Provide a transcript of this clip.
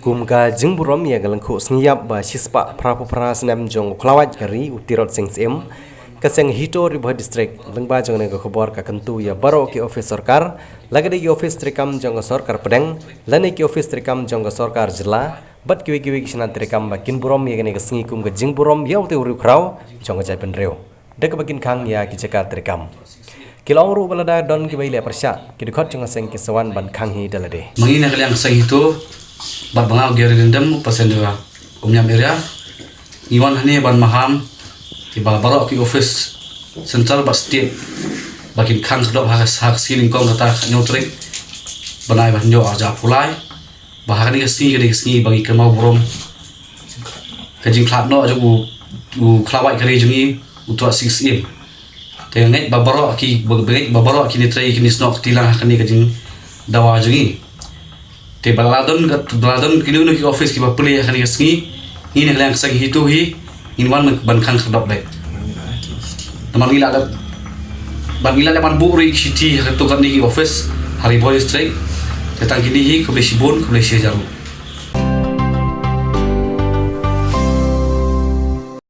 Kumka jingburom ya galangku sengiyap ba sispa pra senam jong klawat kari utirot sing kaseng hito ribah distrik lengba jong nego khobor ka kentu ya baro ki office sarkar lagade ki office trikam jong sarkar pedang lane ki office trikam jong sarkar jila bat kiwi kisna trikam ba kinburom ya nego sengi kum ka jingburom ya uti uri kraw jong jai penreo dek bakin khang ya ki jaka trikam kilong ru balada don ki baile persya ki dikot jong seng ki sawan ban khang hi dalade mangina kaliang seng itu bat bangau geri dendam pasen dua umnyam area iwan hani ban maham di baro ki office central bat state bakin khang sedok hak skin kong kata nyotrik banai ban jo aja pulai bahkan ni kesini bagi kemau borom kajing klat no aja u klawai kari jungi utua 6 tengai babaro ki ni trai ki ni snok tilang kani kajing dawa jungi te baladon kini ki office ki bapuli kani kesini ini kalian kesang hitu hi inwan ban khang sedok dek teman gila ada bangila leman buri city tu kan di office hari boy straight datang kini hi ke sibun ke jaru